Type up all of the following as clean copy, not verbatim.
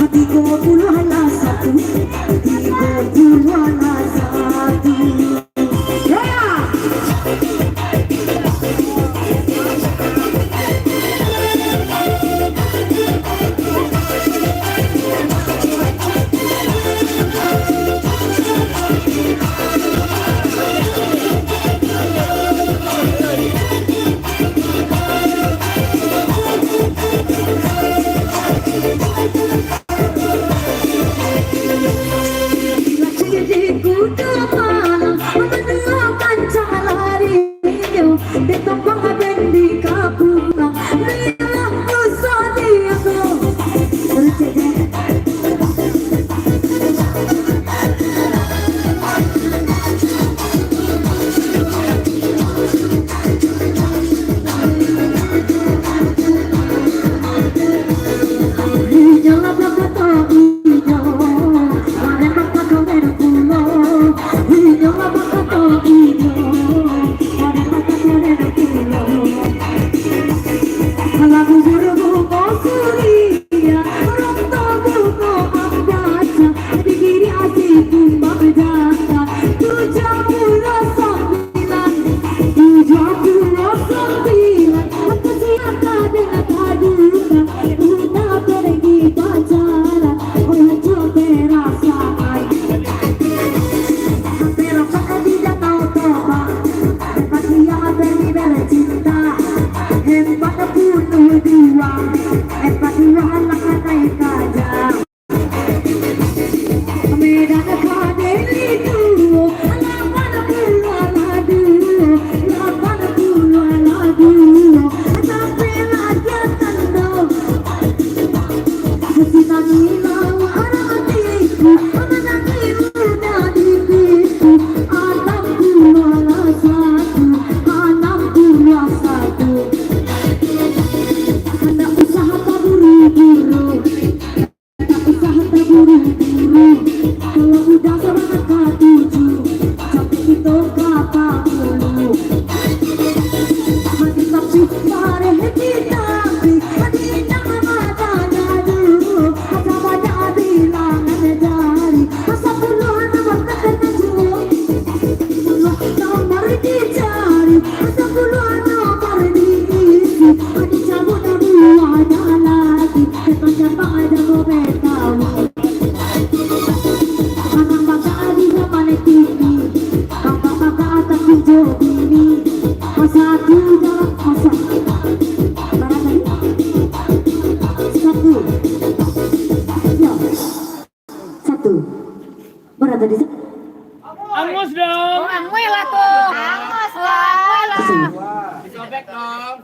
Hatiku puluhan satu, hatiku puluhan satu.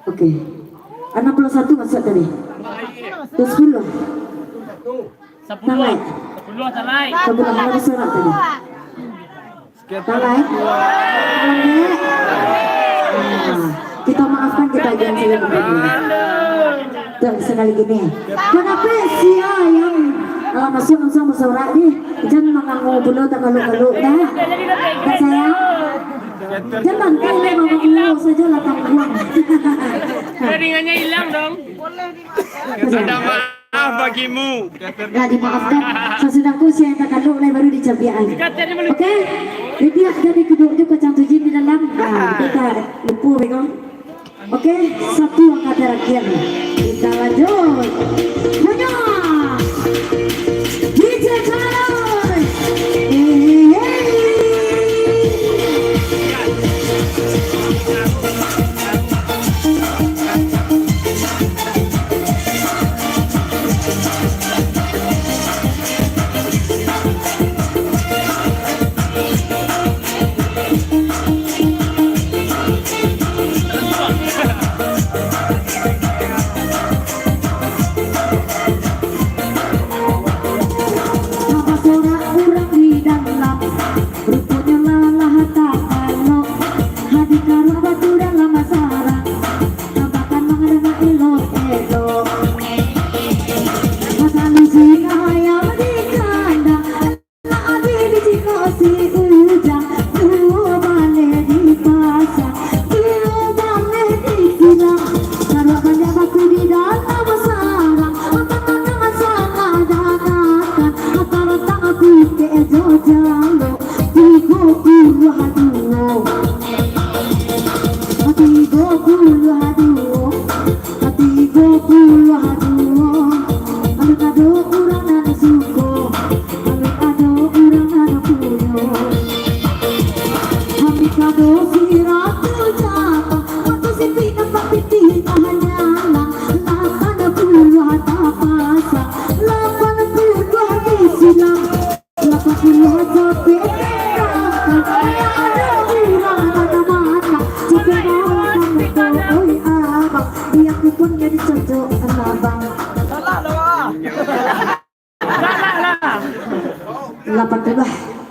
Oke. 61 masuk tadi. Terus 10. 10. 10 talay. 10 mana surat tadi? Talay. Kita maafkan kita jangan saling berbeda. Tuh sekali gini. Kenapa sih yang masih sama surat nih? Jangan mengganggu bulu tak kalau dah. Kan sayang. Jangan kalian mengganggu saja lah tangguhan. Jaringannya hilang dong. Ada maaf bagimu. Gak dimaafkan. Sesudah usia yang tak kalau baru dicabian. Oke. Jadi dari kedua juga cantuin di dalam. Kita lupa begitu. Oke, satu angka terakhir. Kita lanjut. Hanya DJ Carlos.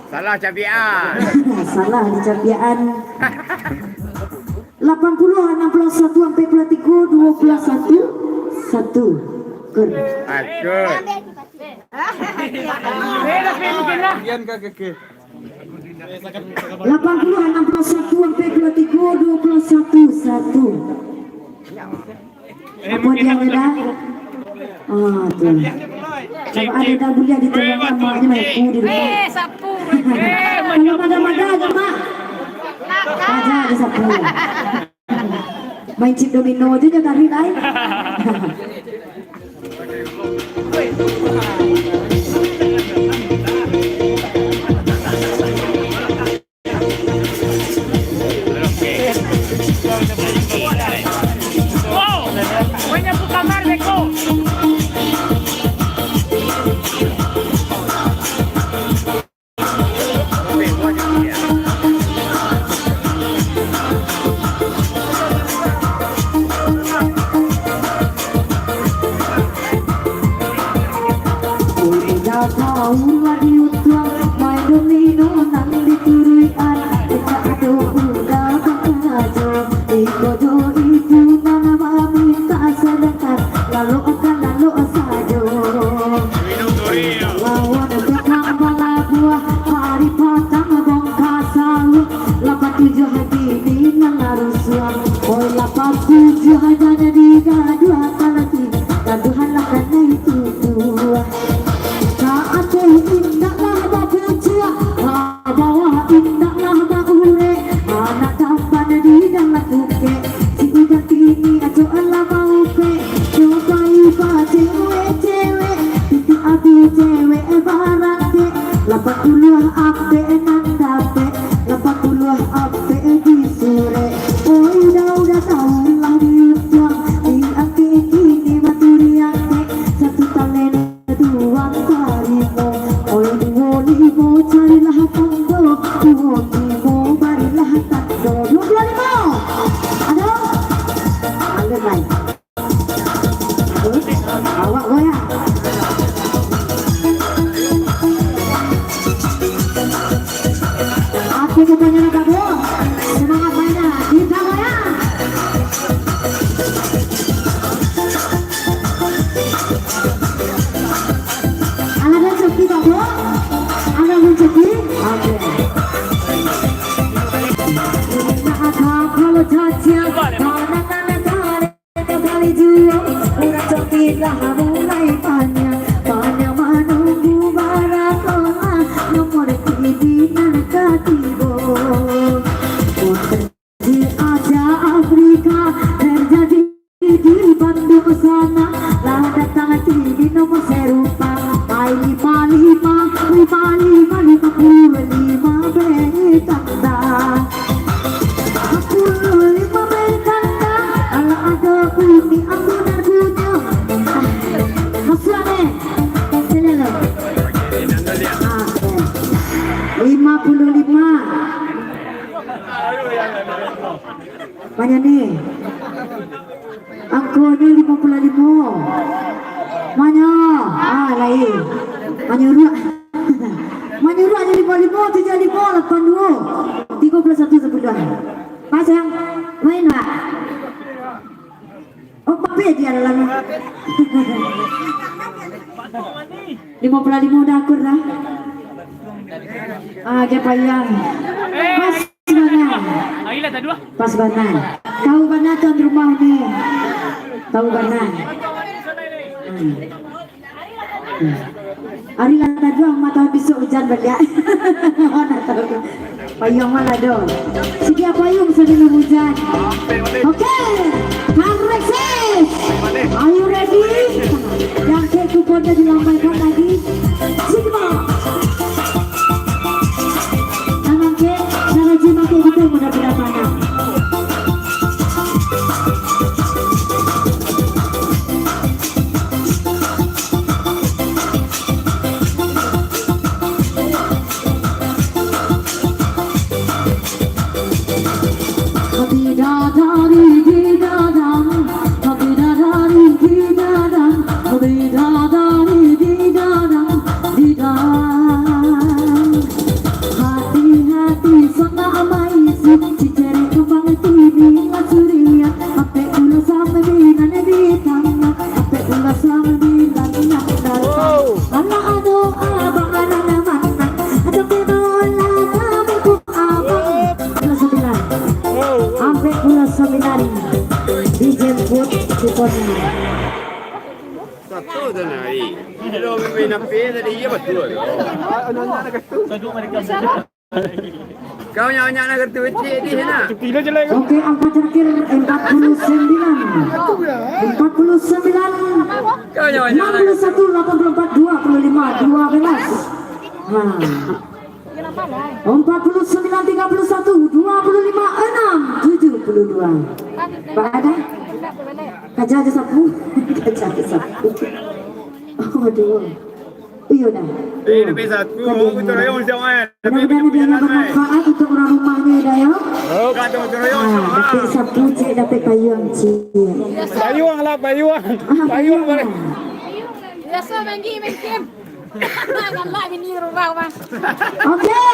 Salah cabian. Salah di cabian. 80 61 sampai 23 21 1. Kur. Aduh. 60 sampai 23 21 1. Apa dia beda? Ah tuh. Kalau ada double dia di tengah maknya main di rumah. Sapu. Kalau ada aja mak. Aja ada sapu. Main chip domino aja jangan tarik lain. Wow, banyak buka kamar Beko. Ulah diutuang main domino nang diturian Eka ado udah pengajo Iko itu mana minta sedekah lalu sajo lawan bekang bala buah hari patang bongkar salu 87 hati di ngarusuan oi 87 hanya di dua kalati kaduhan lakana itu dua indahlah baca bawah indahlah baure anak kapan di dalam tuke si udah kini aco ala mau pe coba iba cewek titi abi cewek barake 80 ape nandape 80 ape di sore oh udah tahu lah diuang di ake kini maturiake satu talen dua tarimo oi limo carilah tando limo barilah tando 25 ada baik awak goyang aku kebanyakan kamu semangat mainnya kita goyang ada rezeki kamu ada rezeki oke kalau jajah mana kembali juga udah cokilah mulai panjang menunggu barakolah nomor pimpinan katibo di Asia Afrika terjadi di Bandung sana lah datang di nomor serupa 55 betanda aku 5 betanda ala ada uni aku narbunya hasilnya sini loh 55 banyak nih aku ini 55 mana lain Manyuru ada 55 75 82 31 sebulan Mas yang main lah oh pape dia dalam 55 udah akur dah dia payang pas mana Ayolah tak dua. pas mana tahu mana tuan rumah ni tahu mana hari lata doang mata besok hujan balik mana tahu payung malah dong sedia payung sebelum hujan oke Kangresis are you ready yang ke kuponnya dilambaikan lagi sigma tangan ke jangan cuma ke gitu mudah-mudahan mana pun. Satu tu nari. Kalau memang nampak tadi ya betul. Kau nyanyi nak kertu kecil di sana. Oke, angka terakhir 49. 49. Kau nyanyi. 61, 84, 25, 12. Nah. 49, 31, 25, 6, 72. Pak ada? Kaca aja sapu. Kaca aja sapu. Oh, aduh. Iya dah. Lebih satu. Betul rayong sama. Mudah-mudahan dia bermanfaat untuk orang rumahnya dah ya. Oh, kata betul rayong Ah, sama. dapat sapu cik, dapat payung cik. Payung lah, payung. Payung boleh. Biasa main game. Jangan lah ini rumah mah. Oke,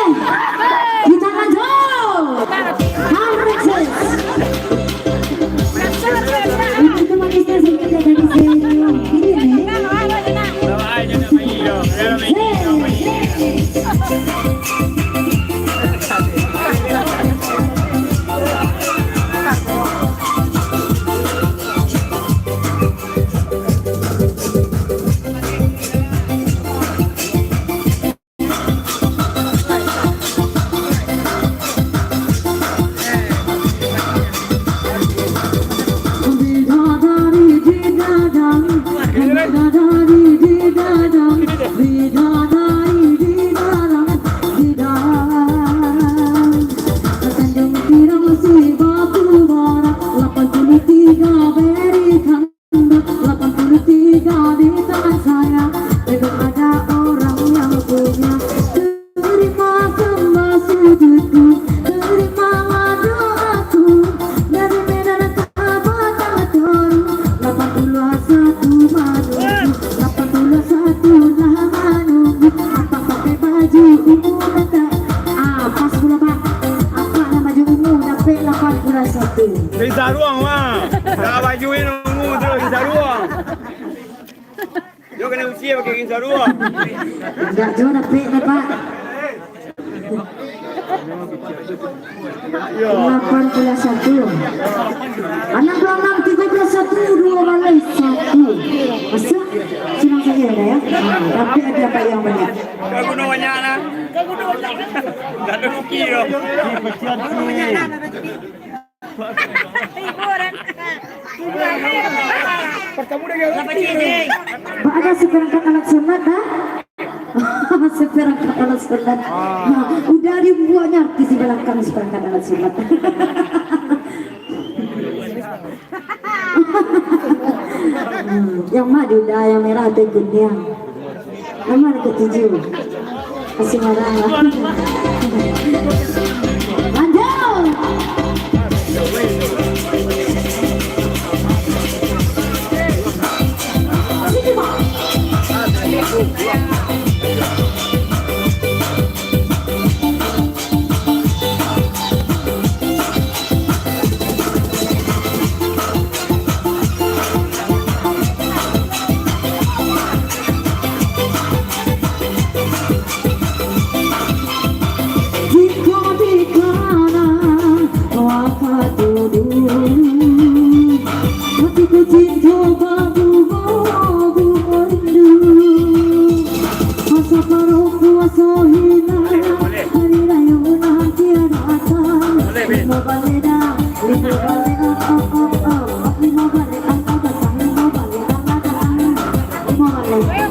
kita lanjut. Alexis. Ini teman kita sedikit dari serius. Ini nih. Sama aja nak main. Kalau main. Kisah ruang mah. Dah baju ni nunggu terus kisah ruang. Dia kena usia pakai kisah ruang. Enggak jauh dapat Pak. 81 66 31 2 balik 1 masa senang saja dah ya tapi ada apa yang banyak Kau guna banyak lah. Dah ada kuki tu. Pak ada seperangkat alat sunat dah seperangkat alat sunat udah dibuatnya di belakang seperangkat alat sunat. Yang madu dah, yang merah tu kuning. Yang mana ketujuh? Kasih marah lah. Lanjut. Sini Pak.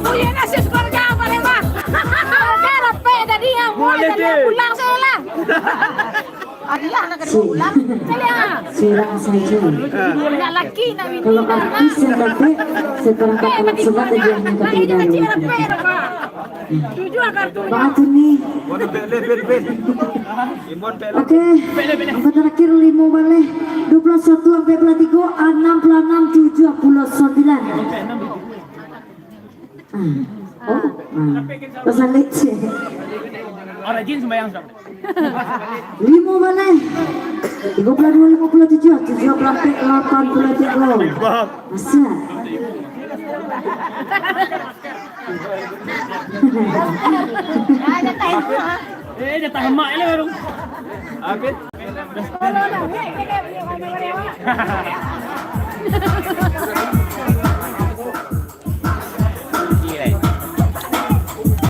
Punya nasi keluarga apa nih mah? Saya rapi tadi yang mulai tadi pulang saya lah. Adilah nak kena pulang. Saya. Sirang saja. Nak laki nak bini. Kalau artis yang dapat seperangkat alat sunat dia yang ketiga. Tujuh akar tu. Pak tu ni. Oke, angka terakhir 5 balik 21 sampai 23 66 79. Pasal leceh. Orang jin sembahyang sudah. 5 balik 32 57 83. Masa Dia tak hemat ni baru. Habis. Oh, no, no. Hey,